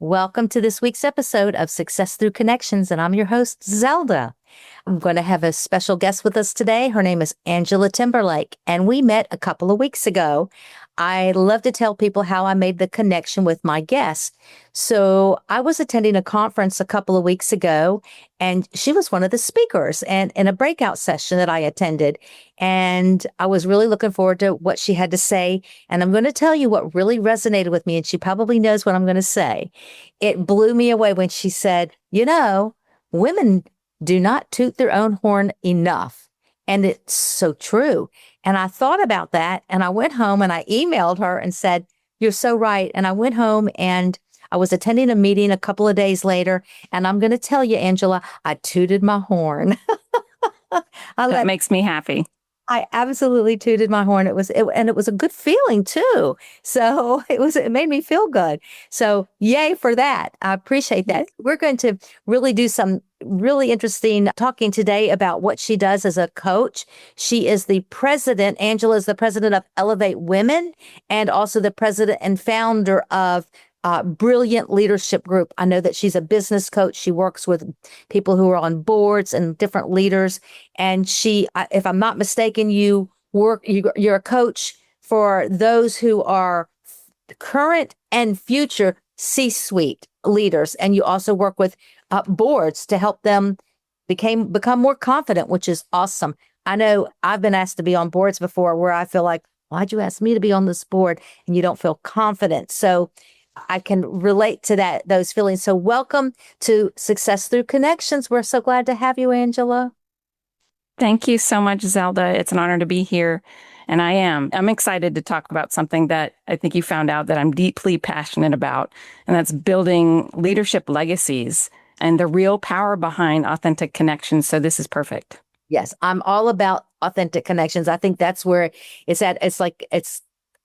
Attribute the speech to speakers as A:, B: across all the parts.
A: Welcome to this week's episode of Success Through Connections, and I'm your host, Zelda. I'm going to have a special guest with us today. Her name is Angela Timberlake, and we met a couple of weeks ago. I love to tell people how I made the connection with my guest. So I was attending a conference a couple of weeks ago, and she was one of the speakers and in a breakout session that I attended. And I was really looking forward to what she had to say. And I'm going to tell you what really resonated with me, and she probably knows what I'm going to say. It blew me away when she said, women do not toot their own horn enough. And it's so true. And I thought about that, and I went home and I emailed her and said, "You're so right." And I went home and I was attending a meeting a couple of days later. And I'm going to tell you, Angela, I tooted my horn.
B: That makes me happy.
A: I absolutely tooted my horn. It was a good feeling too. So it made me feel good. So yay for that. I appreciate that. We're going to really do some really interesting talking today about what she does as a coach. She is the president. Angela is the president of Elevate Women and also the president and founder of Brilliant Leadership Group. I know that she's a business coach. She works with people who are on boards and different leaders. And if I'm not mistaken, you're a coach for those who are current and future C-suite leaders. And you also work with boards to help them become more confident, which is awesome. I know I've been asked to be on boards before where I feel like, why'd you ask me to be on this board? And you don't feel confident. So I can relate to those feelings. So welcome to Success Through Connections. We're so glad to have you, Angela.
B: Thank you so much, Zelda. It's an honor to be here. And I'm excited to talk about something that I think you found out that I'm deeply passionate about, and that's building leadership legacies and the real power behind authentic connections. So this is perfect.
A: Yes, I'm all about authentic connections. I think that's where it's at.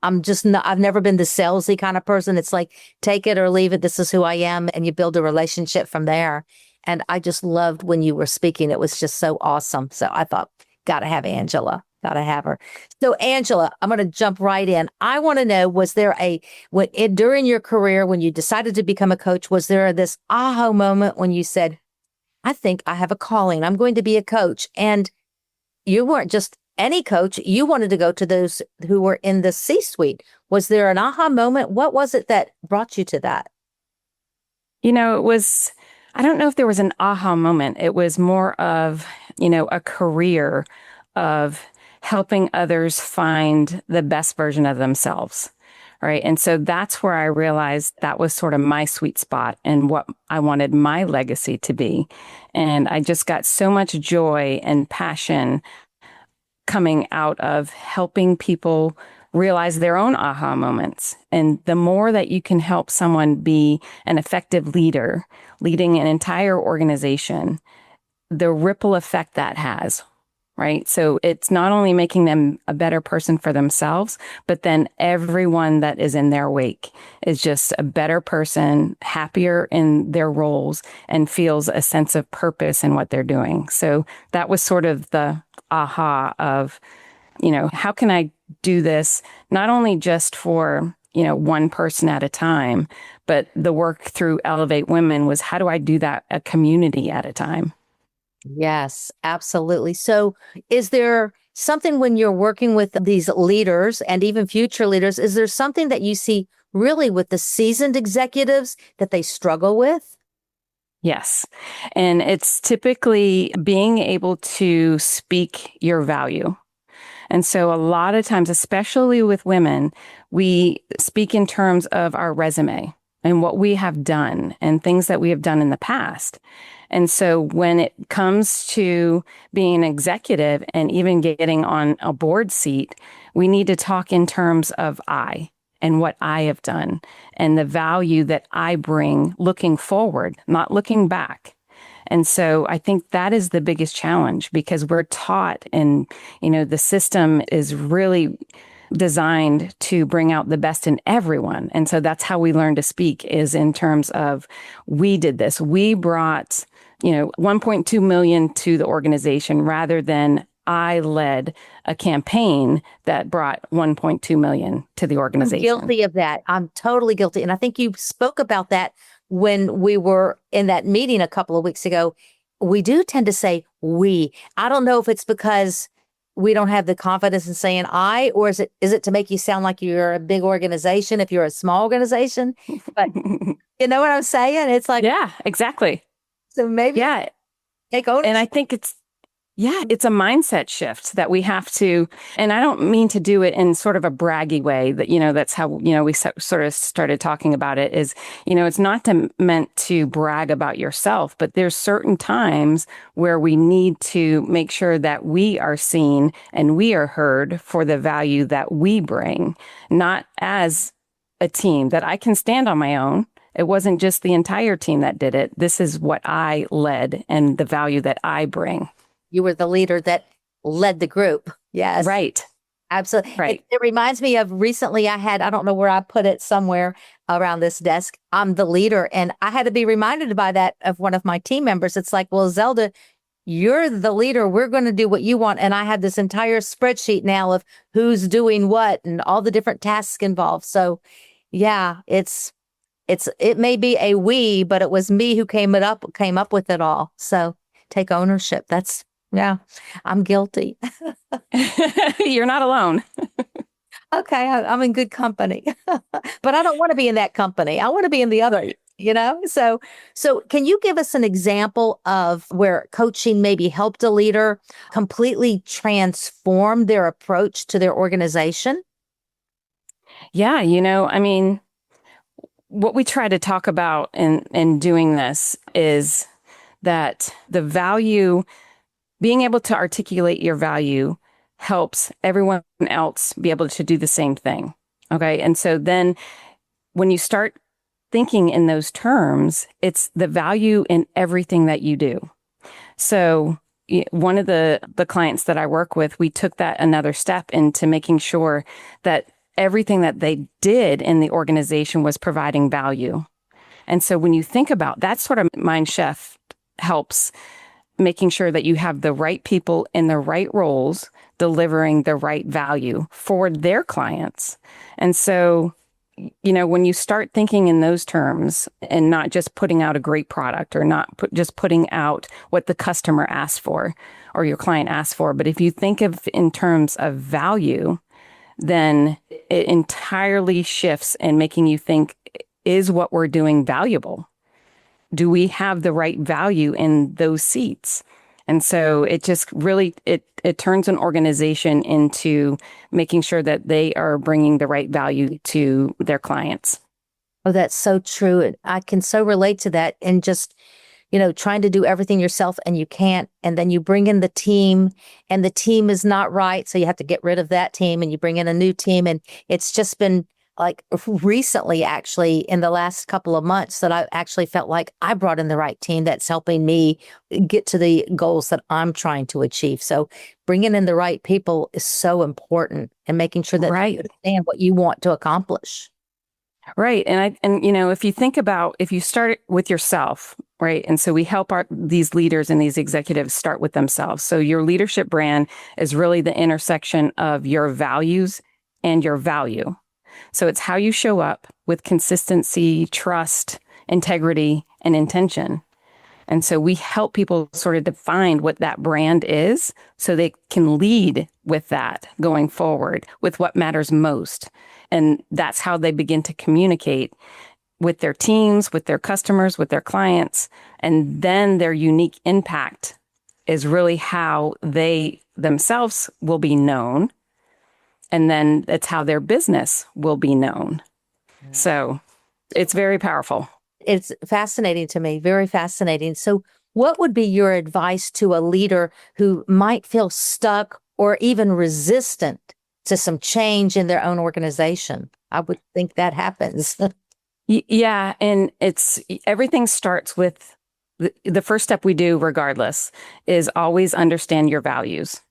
A: I've never been the salesy kind of person. It's like, take it or leave it. This is who I am. And you build a relationship from there. And I just loved when you were speaking. It was just so awesome. So I thought, got to have Angela, got to have her. So Angela, I'm going to jump right in. I want to know, was there during your career, when you decided to become a coach, was there this aha moment when you said, I think I have a calling. I'm going to be a coach. And you weren't just any coach, you wanted to go to those who were in the C-suite. Was there an aha moment? What was it that brought you to that?
B: I don't know if there was an aha moment. It was more of, a career of helping others find the best version of themselves. Right. And so that's where I realized that was sort of my sweet spot and what I wanted my legacy to be. And I just got so much joy and passion coming out of helping people realize their own aha moments. And the more that you can help someone be an effective leader, leading an entire organization, the ripple effect that has, right? So it's not only making them a better person for themselves, but then everyone that is in their wake is just a better person, happier in their roles, and feels a sense of purpose in what they're doing. So that was sort of the aha of, how can I do this not only just for, one person at a time, but the work through Elevate Women was, how do I do that a community at a time?
A: Yes, absolutely. So is there something when you're working with these leaders and even future leaders, is there something that you see really with the seasoned executives that they struggle with?
B: Yes. And it's typically being able to speak your value. And so a lot of times, especially with women, we speak in terms of our resume and what we have done and things that we have done in the past. And so when it comes to being an executive and even getting on a board seat, we need to talk in terms of I and what I have done and the value that I bring looking forward, not looking back. And so I think that is the biggest challenge because we're taught and, the system is really designed to bring out the best in everyone. And so that's how we learn to speak is in terms of we did this. We brought, 1.2 million to the organization rather than I led a campaign that brought 1.2 million to the
A: I'm
B: organization.
A: guilty of that. I'm totally guilty. And I think you spoke about that when we were in that meeting a couple of weeks ago. We do tend to say we. I don't know if it's because we don't have the confidence in saying I, or is it to make you sound like you're a big organization if you're a small organization? But you know what I'm saying? It's like,
B: Yeah, exactly.
A: so maybe
B: Yeah.
A: take
B: And I
A: ownership.
B: think it's a mindset shift that we have to, and I don't mean to do it in sort of a braggy way that, that's how, we sort of started talking about it is, it's not meant to brag about yourself, but there's certain times where we need to make sure that we are seen and we are heard for the value that we bring, not as a team that I can stand on my own. It wasn't just the entire team that did it. This is what I led and the value that I bring.
A: You were the leader that led the group. Yes.
B: Right.
A: Absolutely.
B: Right.
A: It reminds me of recently I don't know where I put it somewhere around this desk. I'm the leader. And I had to be reminded by that of one of my team members. It's like, well, Zelda, you're the leader. We're going to do what you want. And I have this entire spreadsheet now of who's doing what and all the different tasks involved. So yeah, it may be a we, but it was me who came up with it all. So take ownership. Yeah, I'm guilty.
B: You're not alone.
A: Okay, I'm in good company, but I don't want to be in that company. I want to be in the other,
B: Right.
A: So can you give us an example of where coaching maybe helped a leader completely transform their approach to their organization?
B: Yeah, I mean, what we try to talk about in doing this is that the value, being able to articulate your value helps everyone else be able to do the same thing. Okay. And so then when you start thinking in those terms, it's the value in everything that you do. So one of the clients that I work with, we took that another step into making sure that everything that they did in the organization was providing value. And so when you think about that sort of mind shift helps making sure that you have the right people in the right roles, delivering the right value for their clients. And so, when you start thinking in those terms and not just putting out a great product or not just putting out what the customer asked for or your client asked for, but if you think of in terms of value, then it entirely shifts in making you think, is what we're doing valuable? Do we have the right value in those seats? And so it just really, it turns an organization into making sure that they are bringing the right value to their clients.
A: Oh, that's so true. And I can so relate to that. And just, trying to do everything yourself and you can't. And then you bring in the team and the team is not right. So you have to get rid of that team and you bring in a new team. And it's just been like recently, actually, in the last couple of months that I actually felt like I brought in the right team that's helping me get to the goals that I'm trying to achieve. So bringing in the right people is so important and making sure that
B: Right.
A: they understand what you want to accomplish.
B: Right. And if you think about, if you start with yourself, right? And so we help these leaders and these executives start with themselves. So your leadership brand is really the intersection of your values and your value. So it's how you show up with consistency, trust, integrity, and intention. And so we help people sort of define what that brand is so they can lead with that going forward with what matters most. And that's how they begin to communicate with their teams, with their customers, with their clients. And then their unique impact is really how they themselves will be known. And then it's how their business will be known. So it's very powerful.
A: It's fascinating to me, very fascinating. So, what would be your advice to a leader who might feel stuck or even resistant to some change in their own organization? I would think that happens.
B: Yeah. And everything starts with the first step we do, regardless, is always understand your values.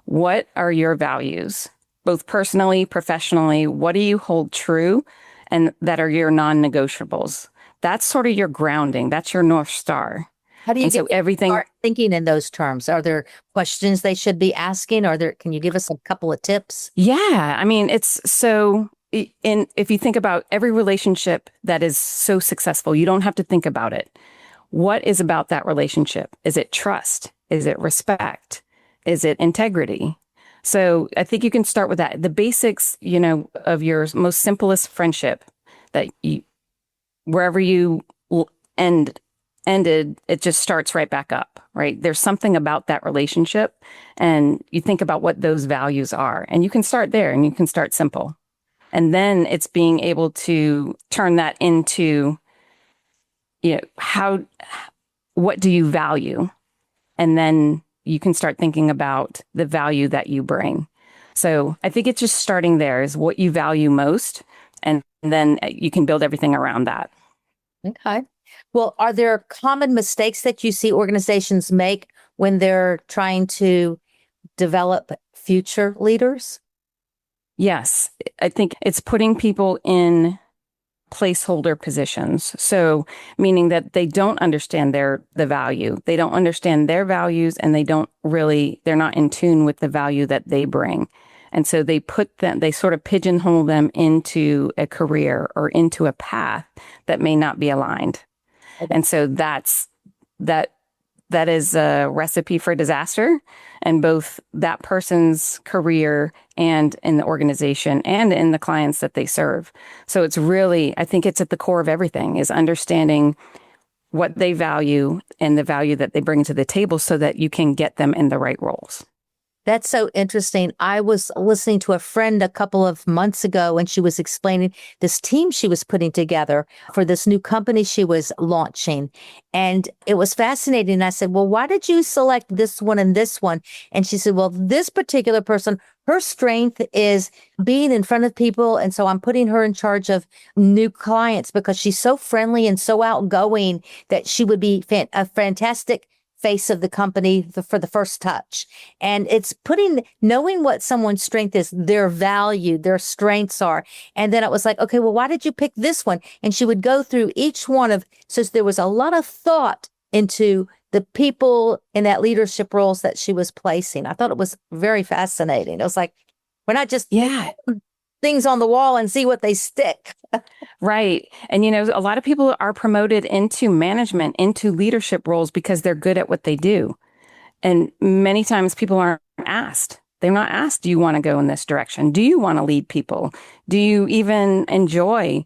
B: What are your values? Both personally, professionally, what do you hold true and that are your non-negotiables? That's sort of your grounding. That's your North Star.
A: How do you
B: And
A: get
B: so
A: them to
B: everything,
A: start thinking in those terms? Are there questions they should be asking? Can you give us a couple of tips?
B: yeah, I mean, it's so in if you think about every relationship that is so successful, you don't have to think about it. What is about that relationship? Is it trust? Is it respect? Is it integrity? So I think you can start with that. The basics, of your most simplest friendship that you, wherever you end ended, it just starts right back up, right? There's something about that relationship, and you think about what those values are, and you can start there, and you can start simple. And then it's being able to turn that into, how, what do you value? And then you can start thinking about the value that you bring. So I think it's just starting there is what you value most. And then you can build everything around that.
A: Okay. Well, are there common mistakes that you see organizations make when they're trying to develop future leaders?
B: Yes, I think it's putting people in placeholder positions. So meaning that they don't understand the value. They don't understand their values, and they're not in tune with the value that they bring. And so they sort of pigeonhole them into a career or into a path that may not be aligned. And so that that is a recipe for disaster in both that person's career and in the organization and in the clients that they serve. So it's really, I think it's at the core of everything is understanding what they value and the value that they bring to the table so that you can get them in the right roles.
A: That's so interesting. I was listening to a friend a couple of months ago, and she was explaining this team she was putting together for this new company she was launching. And it was fascinating. And I said, well, why did you select this one and this one? And she said, well, this particular person, her strength is being in front of people. And so I'm putting her in charge of new clients because she's so friendly and so outgoing that she would be a fantastic face of the company for the first touch. And it's knowing what someone's strength is, their value, their strengths are. And then it was like, okay, well, why did you pick this one? And she would go through each one so there was a lot of thought into the people in that leadership roles that she was placing. I thought it was very fascinating. It was like, we're not just
B: Yeah.
A: things on the wall and see what they stick.
B: Right. And, a lot of people are promoted into management, into leadership roles because they're good at what they do. And many times people aren't asked. They're not asked, do you want to go in this direction? Do you want to lead people? Do you even enjoy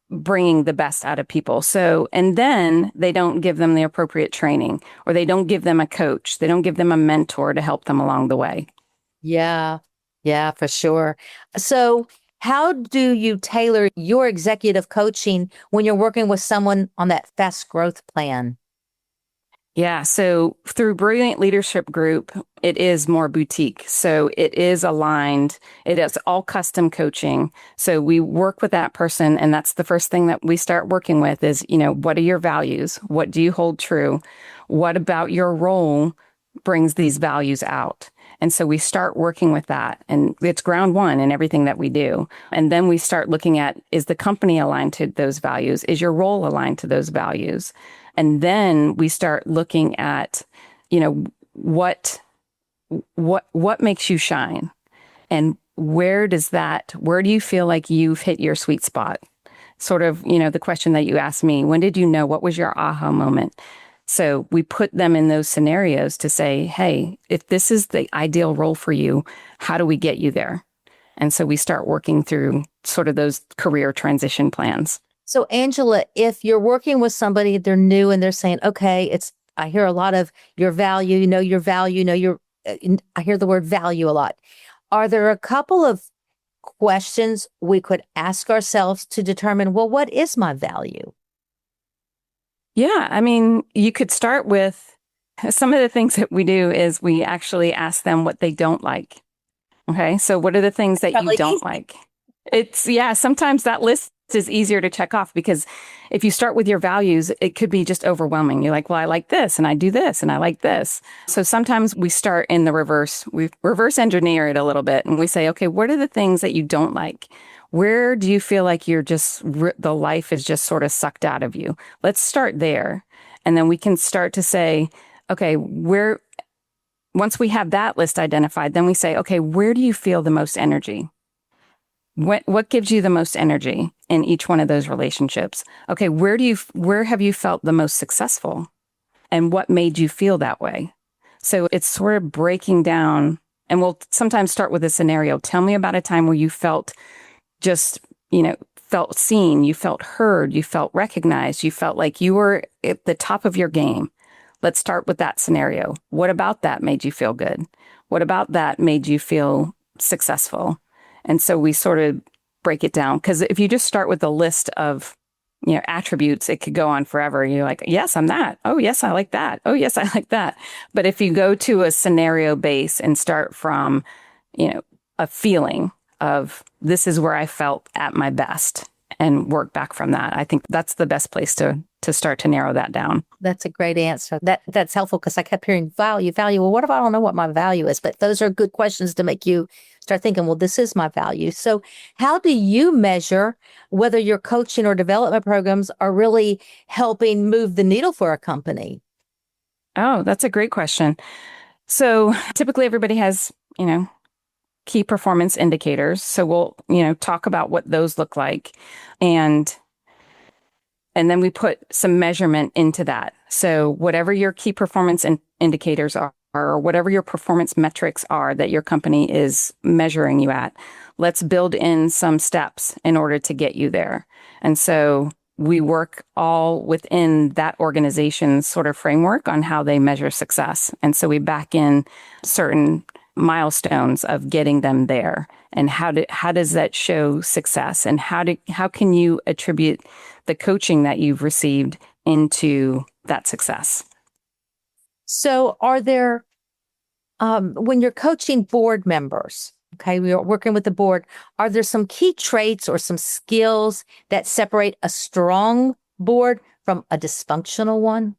B: bringing the best out of people? So, and then they don't give them the appropriate training, or they don't give them a coach. They don't give them a mentor to help them along the way.
A: Yeah. Yeah, for sure. So, how do you tailor your executive coaching when you're working with someone on that fast growth plan?
B: Yeah. So through Brilliant Leadership Group, it is more boutique. So it is aligned. It is all custom coaching. So we work with that person. And that's the first thing that we start working with is, what are your values? What do you hold true? What about your role brings these values out? And so we start working with that. And it's ground one in everything that we do. And then we start looking at, is the company aligned to those values? Is your role aligned to those values? And then we start looking at, what makes you shine? And where do you feel like you've hit your sweet spot? Sort of, the question that you asked me, when did you know? What was your aha moment? So we put them in those scenarios to say, hey, if this is the ideal role for you, how do we get you there? And so we start working through sort of those career transition plans.
A: So, Angela, if you're working with somebody, they're new and they're saying, okay, I hear a lot of your value, your value, I hear the word value a lot. Are there a couple of questions we could ask ourselves to determine, well, what is my value?
B: Yeah, I mean, you could start with some of the things that we do is we actually ask them what they don't like. Okay, so what are the things that you don't like? Sometimes that list is easier to check off because if you start with your values, it could be just overwhelming. You're like, well, I like this and I do this and I like this. So sometimes we start in the reverse. We reverse engineer it a little bit and we say, okay, what are the things that you don't like? Where do you feel like the life is just sort of sucked out of you? Let's start there. And then we can start to say, okay, once we have that list identified, then we say, okay, where do you feel the most energy? What gives you the most energy in each one of those relationships? Okay, where have you felt the most successful? And what made you feel that way? So it's sort of breaking down, and we'll sometimes start with a scenario. Tell me about a time where you felt just, felt seen, you felt heard, you felt recognized, you felt like you were at the top of your game. Let's start with that scenario. What about that made you feel good? What about that made you feel successful? And so we sort of break it down, because if you just start with a list of attributes, it could go on forever. You're like, yes, I'm that. Oh, yes, I like that. Oh, yes, I like that. But if you go to a scenario base and start from, a feeling of this is where I felt at my best and work back from that, I think that's the best place to start to narrow that down.
A: That's a great answer. That's helpful because I kept hearing value. Well, what if I don't know what my value is? But those are good questions to make you start thinking, well, this is my value. So how do you measure whether your coaching or development programs are really helping move the needle for a company?
B: Oh, that's a great question. So typically everybody has, key performance indicators. So we'll, talk about what those look like. And then we put some measurement into that. So whatever your key performance indicators are, or whatever your performance metrics are that your company is measuring you at, let's build in some steps in order to get you there. And so we work all within that organization's sort of framework on how they measure success. And so we back in certain milestones of getting them there, and how does that show success, and how can you attribute the coaching that you've received into that success.
A: So are there, when you're coaching board members, okay, we're working with the board, are there some key traits or some skills that separate a strong board from a dysfunctional one?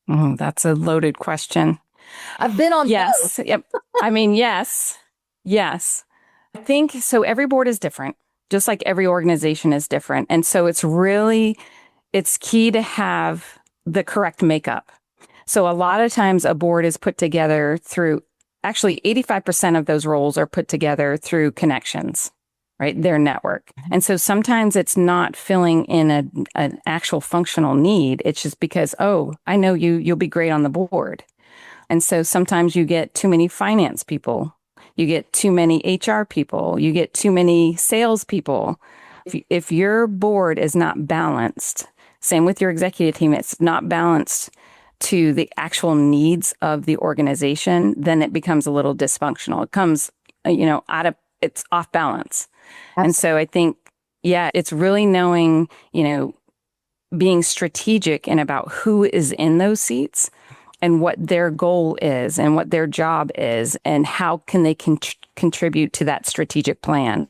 B: Oh, that's a loaded question.
A: I've been on
B: Yes.
A: both.
B: Yep. I mean, yes. Yes. I think so. Every board is different, just like every organization is different. And so it's key to have the correct makeup. So a lot of times a board is put together through, actually 85% of those roles are put together through connections, right? Their network. And so sometimes it's not filling in an actual functional need. It's just because, oh, I know you'll be great on the board. And so sometimes you get too many finance people, you get too many HR people, you get too many sales people. If your board is not balanced, same with your executive team, it's not balanced to the actual needs of the organization, then it becomes a little dysfunctional. It comes, it's off balance. Absolutely. And so I think, it's really knowing, being strategic and about who is in those seats and what their goal is and what their job is and how can they contribute to that strategic plan.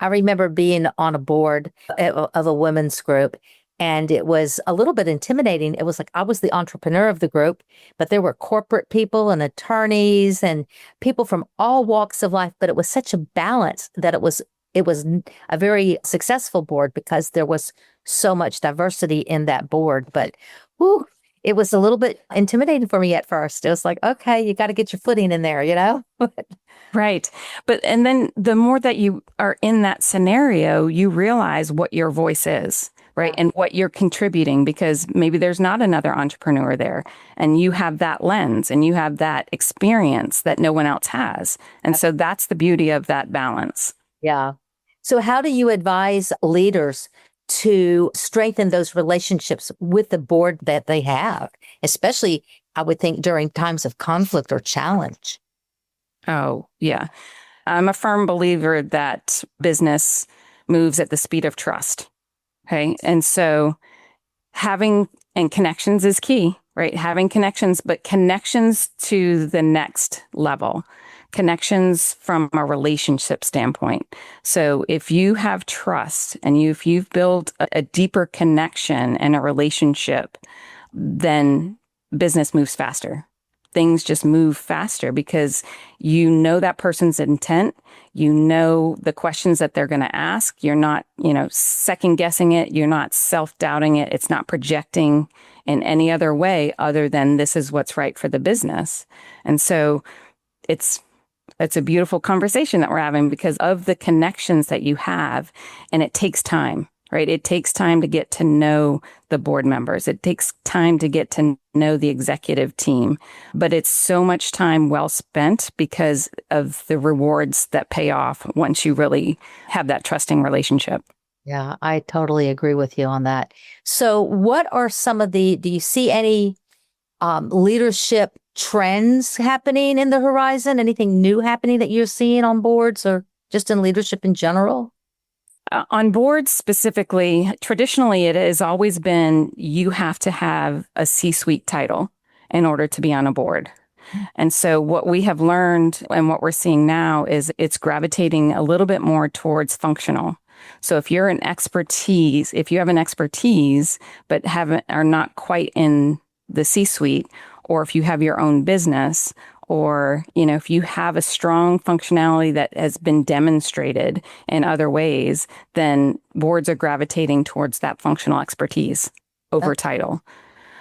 A: I remember being on a board of a women's group, and it was a little bit intimidating. It was like I was the entrepreneur of the group, but there were corporate people and attorneys and people from all walks of life. But it was such a balance that it was a very successful board because there was so much diversity in that board. But whew, it was a little bit intimidating for me at first. It was like, okay, you got to get your footing in there,
B: Right. And then the more that you are in that scenario, you realize what your voice is, right? And what you're contributing, because maybe there's not another entrepreneur there and you have that lens and you have that experience that no one else has. And so that's the beauty of that balance.
A: Yeah. So how do you advise leaders to strengthen those relationships with the board that they have, especially, I would think, during times of conflict or challenge?
B: Oh, yeah. I'm a firm believer that business moves at the speed of trust. Okay. And so connections is key, right? Having connections, but connections to the next level, connections from a relationship standpoint. So if you have trust and if you've built a deeper connection and a relationship, then business moves faster. things just move faster because you know that person's intent. You know the questions that they're going to ask. You're not, second guessing it. You're not self-doubting it. It's not projecting in any other way other than this is what's right for the business. And so it's a beautiful conversation that we're having because of the connections that you have. And it takes time, right? It takes time to get to know the board members. It takes time to get to know the executive team. But it's so much time well spent because of the rewards that pay off once you really have that trusting relationship.
A: Yeah, I totally agree with you on that. So, what are do you see any leadership trends happening in the horizon? Anything new happening that you're seeing on boards or just in leadership in general?
B: On boards specifically, traditionally, it has always been you have to have a C-suite title in order to be on a board. And so what we have learned and what we're seeing now is it's gravitating a little bit more towards functional. So if you have an expertise, but are not quite in the C-suite, or if you have your own business, or, if you have a strong functionality that has been demonstrated in other ways, then boards are gravitating towards that functional expertise over title,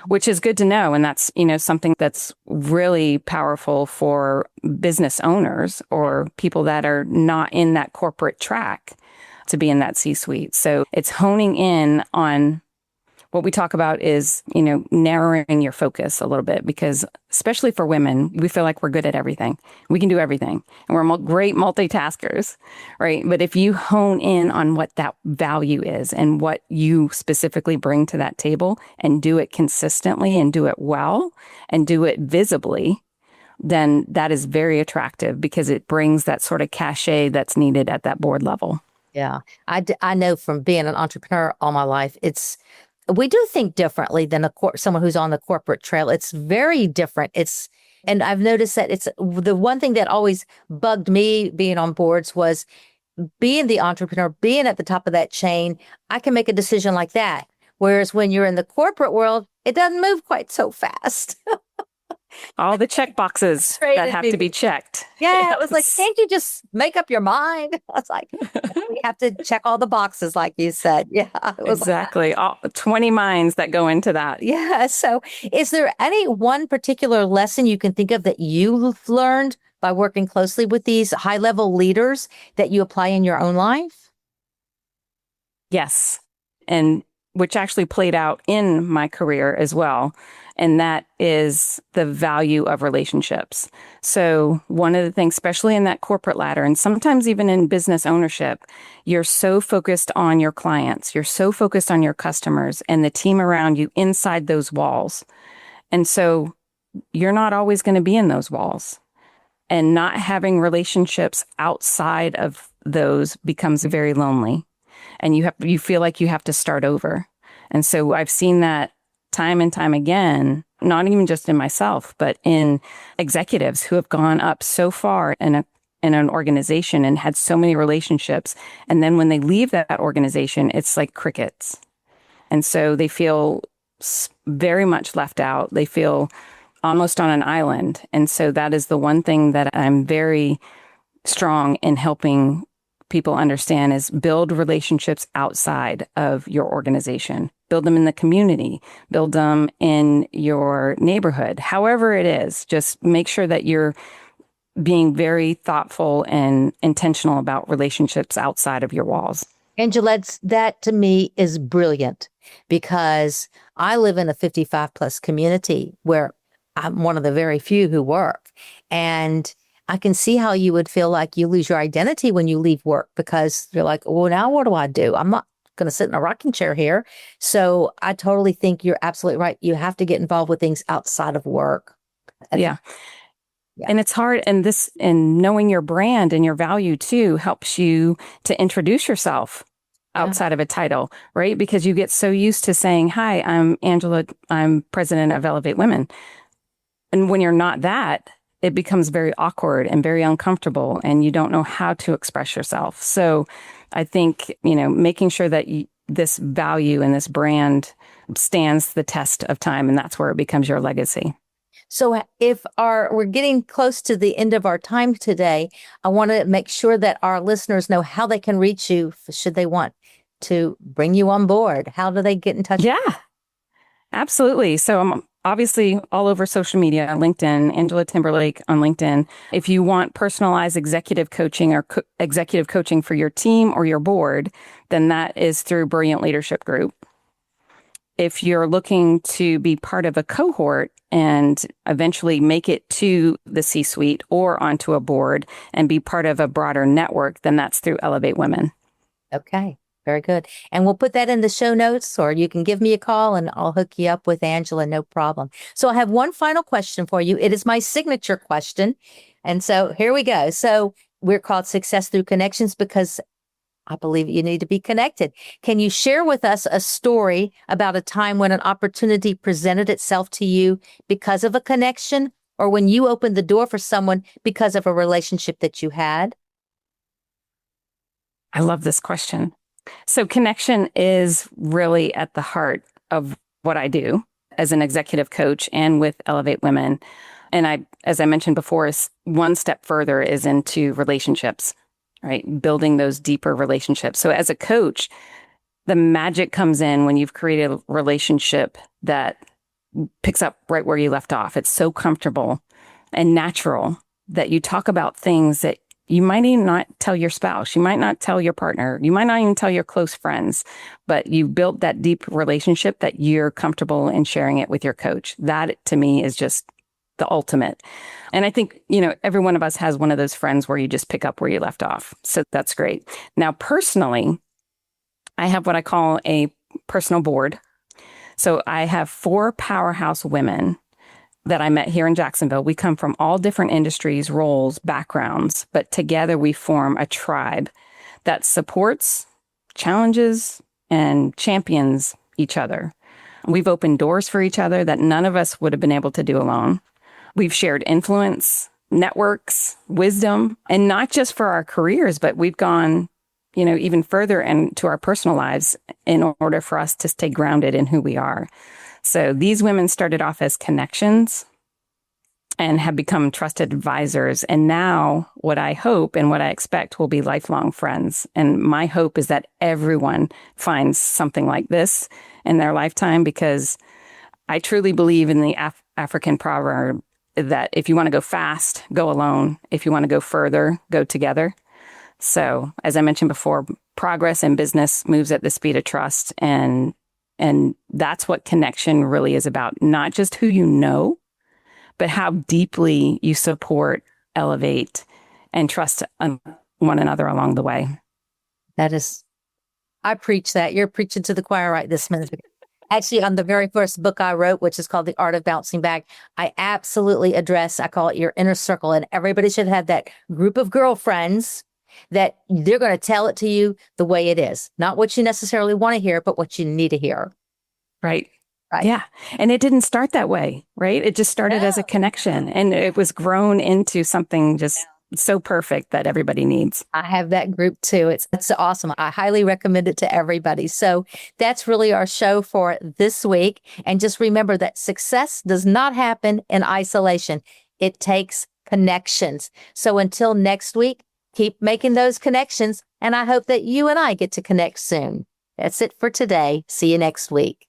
B: which is good to know. And that's, something that's really powerful for business owners or people that are not in that corporate track to be in that C-suite. So it's honing in on what we talk about is, narrowing your focus a little bit because especially for women, we feel like we're good at everything. We can do everything and we're great multitaskers, right? But if you hone in on what that value is and what you specifically bring to that table and do it consistently and do it well and do it visibly, then that is very attractive because it brings that sort of cachet that's needed at that board level.
A: Yeah, I know from being an entrepreneur all my life, we do think differently than someone who's on the corporate trail. It's very different. And I've noticed that it's the one thing that always bugged me being on boards was being the entrepreneur, being at the top of that chain. I can make a decision like that. Whereas when you're in the corporate world, it doesn't move quite so fast.
B: All the check boxes that have to be checked.
A: Yeah, yes. It was like, can't you just make up your mind? I was like, we have to check all the boxes, like you said. Yeah, it was
B: exactly. All 20 minds that go into that.
A: Yeah. So is there any one particular lesson you can think of that you've learned by working closely with these high-level leaders that you apply in your own life?
B: Yes. And which actually played out in my career as well. And that is the value of relationships. So one of the things, especially in that corporate ladder, and sometimes even in business ownership, you're so focused on your clients, you're so focused on your customers and the team around you inside those walls. And so you're not always going to be in those walls. And not having relationships outside of those becomes very lonely. And you feel like you have to start over. And so I've seen that time and time again, not even just in myself, but in executives who have gone up so far in an organization and had so many relationships. And then when they leave that organization, it's like crickets. And so they feel very much left out. They feel almost on an island. And so that is the one thing that I'm very strong in helping people understand is build relationships outside of your organization. Build them in the community, build them in your neighborhood, however it is. Just make sure that you're being very thoughtful and intentional about relationships outside of your walls.
A: Angela, that to me is brilliant because I live in a 55 plus community where I'm one of the very few who work. And I can see how you would feel like you lose your identity when you leave work because you're like, well, now what do I do? I'm not going to sit in a rocking chair here. So I totally think you're absolutely right. You have to get involved with things outside of work.
B: Yeah. And it's hard. And knowing your brand and your value too helps you to introduce yourself outside of a title, right? Because you get so used to saying, hi, I'm Angela. I'm president of Elevate Women. And when you're not that, it becomes very awkward and very uncomfortable and you don't know how to express yourself. So I think, making sure that this value and this brand stands the test of time, and that's where it becomes your legacy.
A: So if we're getting close to the end of our time today, I want to make sure that our listeners know how they can reach you should they want to bring you on board. How do they get in touch?
B: Yeah, absolutely. So I'm obviously all over social media, LinkedIn, Angela Timberlake on LinkedIn. If you want personalized executive coaching or executive coaching for your team or your board, then that is through Brilliant Leadership Group. If you're looking to be part of a cohort and eventually make it to the C-suite or onto a board and be part of a broader network, then that's through Elevate Women.
A: Okay, very good. And we'll put that in the show notes, or you can give me a call and I'll hook you up with Angela, no problem. So I have one final question for you. It is my signature question. And so here we go. So we're called Success Through Connections because I believe you need to be connected. Can you share with us a story about a time when an opportunity presented itself to you because of a connection, or when you opened the door for someone because of a relationship that you had?
B: I love this question. So connection is really at the heart of what I do as an executive coach and with Elevate Women. And as I mentioned before, is one step further is into relationships, right? Building those deeper relationships. So as a coach, the magic comes in when you've created a relationship that picks up right where you left off. It's so comfortable and natural that you talk about things that you might even not tell your spouse. You might not tell your partner. You might not even tell your close friends, but you built that deep relationship that you're comfortable in sharing it with your coach. That to me is just the ultimate. And I think, every one of us has one of those friends where you just pick up where you left off. So that's great. Now, personally, I have what I call a personal board. So I have 4 powerhouse women that I met here in Jacksonville. We come from all different industries, roles, backgrounds, but together we form a tribe that supports, challenges, and champions each other. We've opened doors for each other that none of us would have been able to do alone. We've shared influence, networks, wisdom, and not just for our careers, but we've gone, even further into our personal lives in order for us to stay grounded in who we are. So these women started off as connections and have become trusted advisors. And now what I hope and what I expect will be lifelong friends. And my hope is that everyone finds something like this in their lifetime, because I truly believe in the African proverb that if you want to go fast, go alone. If you want to go further, go together. So as I mentioned before, progress in business moves at the speed of trust. And that's what connection really is about. Not just who you know, but how deeply you support, elevate, and trust one another along the way.
A: I preach that. You're preaching to the choir right this minute. Actually, on the very first book I wrote, which is called The Art of Bouncing Back, I absolutely I call it your inner circle. And everybody should have that group of girlfriends that they're going to tell it to you the way it is. Not what you necessarily want to hear, but what you need to hear.
B: Right.
A: Right.
B: Yeah. And it didn't start that way, right? It just started as a connection, and it was grown into something just so perfect that everybody needs.
A: I have that group too. It's awesome. I highly recommend it to everybody. So that's really our show for this week. And just remember that success does not happen in isolation. It takes connections. So until next week, keep making those connections. And I hope that you and I get to connect soon. That's it for today. See you next week.